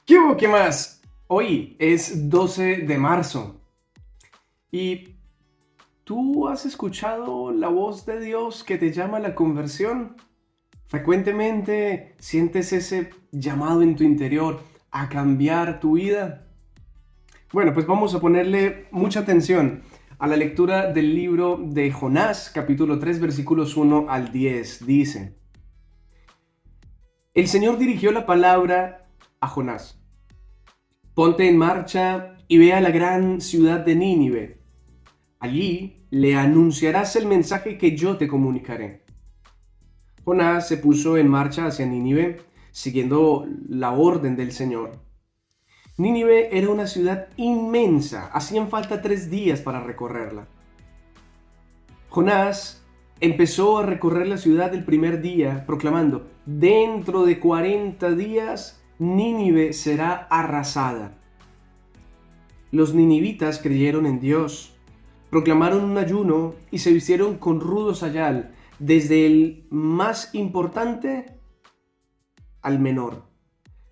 ¿Qué hubo? ¿Qué más? Hoy es 12 de marzo y ¿tú has escuchado la voz de Dios que te llama a la conversión? ¿Frecuentemente sientes ese llamado en tu interior a cambiar tu vida? Bueno, pues vamos a ponerle mucha atención a la lectura del libro de Jonás, capítulo 3, versículos 1 al 10. Dice: El Señor dirigió la palabra a Jonás. Ponte en marcha y ve a la gran ciudad de Nínive. Allí le anunciarás el mensaje que yo te comunicaré. Jonás se puso en marcha hacia Nínive, siguiendo la orden del Señor. Nínive era una ciudad inmensa, hacían falta 3 días para recorrerla. Jonás empezó a recorrer la ciudad el primer día, proclamando: dentro de 40 días Nínive será arrasada. Los ninivitas creyeron en Dios, proclamaron un ayuno y se vistieron con rudo sayal, desde el más importante al menor.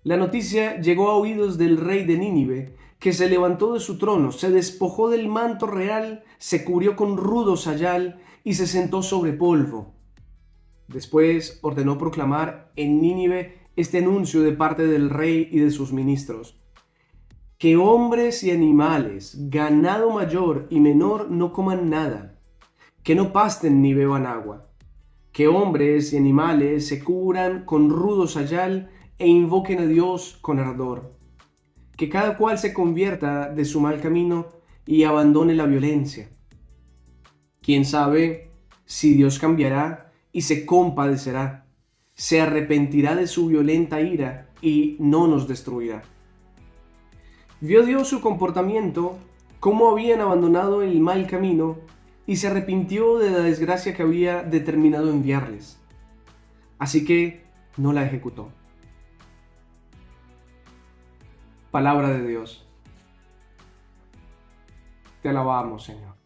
La noticia llegó a oídos del rey de Nínive, que se levantó de su trono, se despojó del manto real, se cubrió con rudo sayal y se sentó sobre polvo. Después ordenó proclamar en Nínive este anuncio de parte del rey y de sus ministros: que hombres y animales, ganado mayor y menor no coman nada, que no pasten ni beban agua, que hombres y animales se cubran con rudo sayal e invoquen a Dios con ardor, que cada cual se convierta de su mal camino y abandone la violencia. ¿Quién sabe si Dios cambiará y se compadecerá, se arrepentirá de su violenta ira y no nos destruirá? Vio Dios su comportamiento, cómo habían abandonado el mal camino, y se arrepintió de la desgracia que había determinado enviarles. Así que no la ejecutó. Palabra de Dios. Te alabamos, Señor.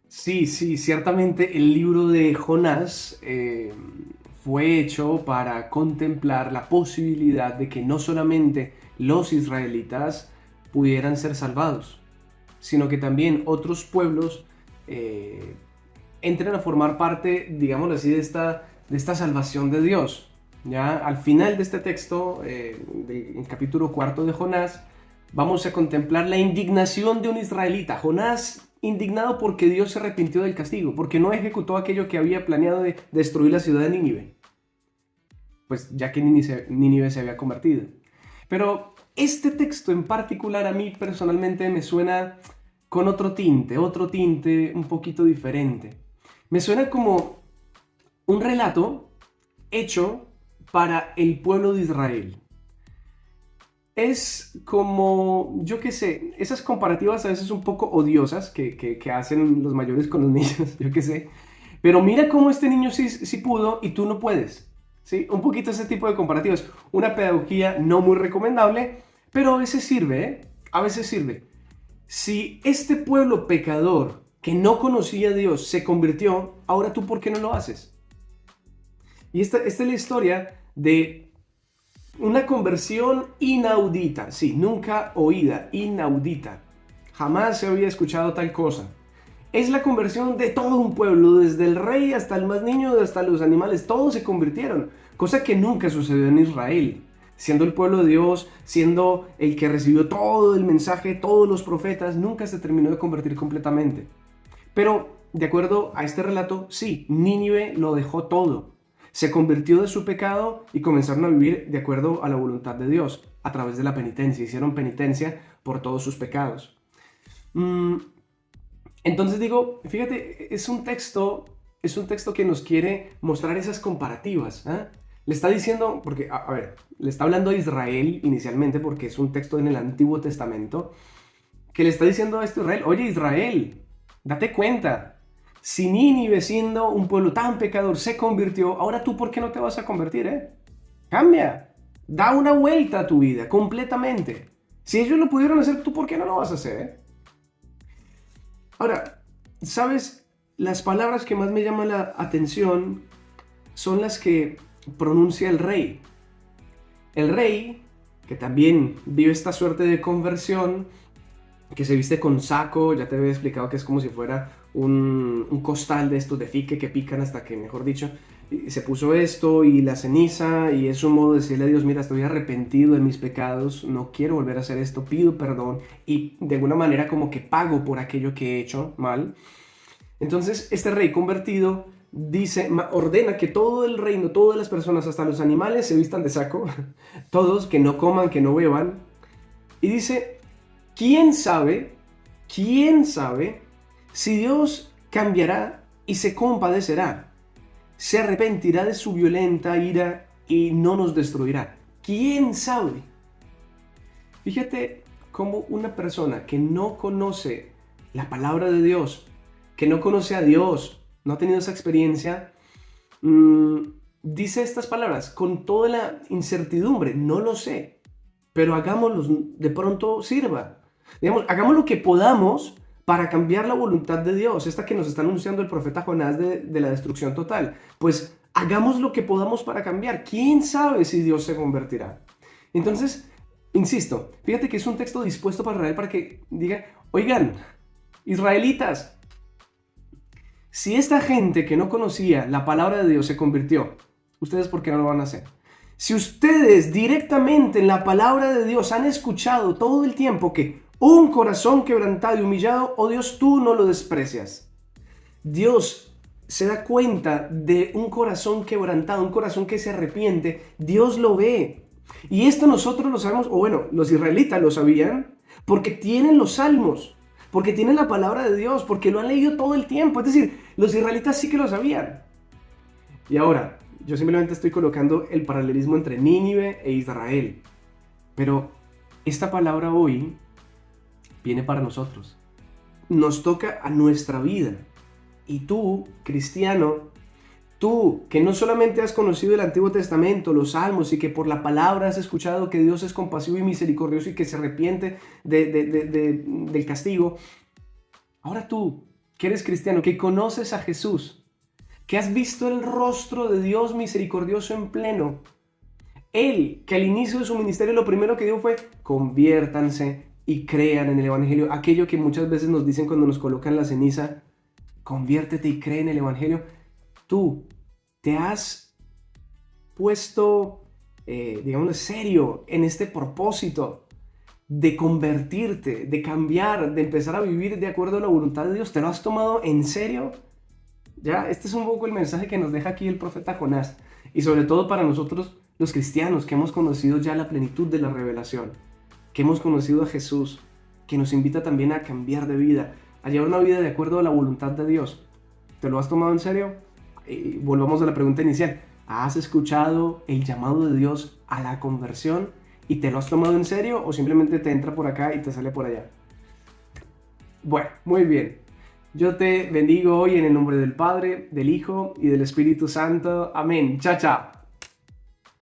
Sí, sí, ciertamente el libro de Jonás fue hecho para contemplar la posibilidad de que no solamente los israelitas pudieran ser salvados, sino que también otros pueblos eh, entren a formar parte, digámoslo así, de esta salvación de Dios. Ya al final de este texto, del capítulo 4 de Jonás, vamos a contemplar la indignación de un israelita. Jonás indignado porque Dios se arrepintió del castigo, porque no ejecutó aquello que había planeado de destruir la ciudad de Nínive, pues ya que Nínive se había convertido. Pero este texto en particular a mí personalmente me suena con otro tinte un poquito diferente. Me suena como un relato hecho para el pueblo de Israel. Es como, yo qué sé, esas comparativas a veces un poco odiosas que hacen los mayores con los niños, yo qué sé. Pero mira cómo este niño sí pudo y tú no puedes. ¿Sí? Un poquito ese tipo de comparativas. Una pedagogía no muy recomendable, pero a veces sirve, ¿eh? A veces sirve. Si este pueblo pecador que no conocía a Dios se convirtió, ahora tú, ¿por qué no lo haces? Y esta es la historia de una conversión inaudita, sí, nunca oída, inaudita. Jamás se había escuchado tal cosa. Es la conversión de todo un pueblo, desde el rey hasta el más niño, hasta los animales, todos se convirtieron, cosa que nunca sucedió en Israel. Siendo el pueblo de Dios, siendo el que recibió todo el mensaje, todos los profetas, nunca se terminó de convertir completamente. Pero, de acuerdo a este relato, sí, Nínive lo dejó todo. Se convirtió de su pecado y comenzaron a vivir de acuerdo a la voluntad de Dios, a través de la penitencia. Hicieron penitencia por todos sus pecados. Mm, entonces digo, fíjate, es un texto que nos quiere mostrar esas comparativas. ¿Eh? Le está diciendo, porque, a ver, le está hablando a Israel inicialmente, porque es un texto en el Antiguo Testamento, que le está diciendo a este Israel: oye Israel, date cuenta, si Nínive, siendo un pueblo tan pecador, se convirtió, ahora tú, ¿por qué no te vas a convertir? Cambia, da una vuelta a tu vida completamente. Si ellos lo pudieron hacer, ¿tú por qué no lo vas a hacer? Ahora, ¿sabes? las palabras que más me llaman la atención son las que pronuncia el rey. El rey, que también vive esta suerte de conversión, que se viste con saco, ya te había explicado que es como si fuera un costal de estos de fique que pican hasta que, mejor dicho, se puso esto y la ceniza, y es un modo de decirle a Dios: mira, estoy arrepentido de mis pecados, no quiero volver a hacer esto, pido perdón, y de alguna manera como que pago por aquello que he hecho mal. Entonces este rey convertido dice, ordena que todo el reino, todas las personas, hasta los animales, se vistan de saco, todos, que no coman, que no beban, y dice: quién sabe si Dios cambiará y se compadecerá, se arrepentirá de su violenta ira y no nos destruirá. ¿Quién sabe? Fíjate cómo una persona que no conoce la palabra de Dios, que no conoce a Dios, no ha tenido esa experiencia, dice estas palabras con toda la incertidumbre: no lo sé, pero hagámoslo, de pronto sirva. Digamos, hagamos lo que podamos para cambiar la voluntad de Dios, esta que nos está anunciando el profeta Jonás de la destrucción total. Pues hagamos lo que podamos para cambiar. ¿Quién sabe si Dios se convertirá? Entonces, insisto, fíjate que es un texto dispuesto para Israel, para que diga: oigan, israelitas, si esta gente que no conocía la palabra de Dios se convirtió, ¿ustedes por qué no lo van a hacer? Si ustedes directamente en la palabra de Dios han escuchado todo el tiempo que un corazón quebrantado y humillado, oh Dios, tú no lo desprecias. Dios se da cuenta de un corazón quebrantado, un corazón que se arrepiente. Dios lo ve. Y esto nosotros lo sabemos, o bueno, los israelitas lo sabían, porque tienen los salmos, porque tienen la palabra de Dios, porque lo han leído todo el tiempo. Es decir, los israelitas sí que lo sabían. Y ahora, yo simplemente estoy colocando el paralelismo entre Nínive e Israel. Pero esta palabra hoy viene para nosotros. Nos toca a nuestra vida. Y tú, cristiano, tú que no solamente has conocido el Antiguo Testamento, los Salmos, y que por la palabra has escuchado que Dios es compasivo y misericordioso y que se arrepiente del castigo. Ahora tú, que eres cristiano, que conoces a Jesús, que has visto el rostro de Dios misericordioso en pleno. Él, que al inicio de su ministerio lo primero que dijo fue: conviértanse y crean en el Evangelio. Aquello que muchas veces nos dicen cuando nos colocan la ceniza: conviértete y cree en el Evangelio. Tú te has puesto, digamos, serio en este propósito de convertirte, de cambiar, de empezar a vivir de acuerdo a la voluntad de Dios. ¿Te lo has tomado en serio? Ya, este es un poco el mensaje que nos deja aquí el profeta Jonás, y sobre todo para nosotros los cristianos que hemos conocido ya la plenitud de la revelación, que hemos conocido a Jesús, que nos invita también a cambiar de vida, a llevar una vida de acuerdo a la voluntad de Dios. ¿Te lo has tomado en serio? Volvamos a la pregunta inicial: ¿has escuchado el llamado de Dios a la conversión y te lo has tomado en serio, o simplemente te entra por acá y te sale por allá? Bueno, muy bien. Yo te bendigo hoy en el nombre del Padre, del Hijo y del Espíritu Santo. Amén. Chao, chao.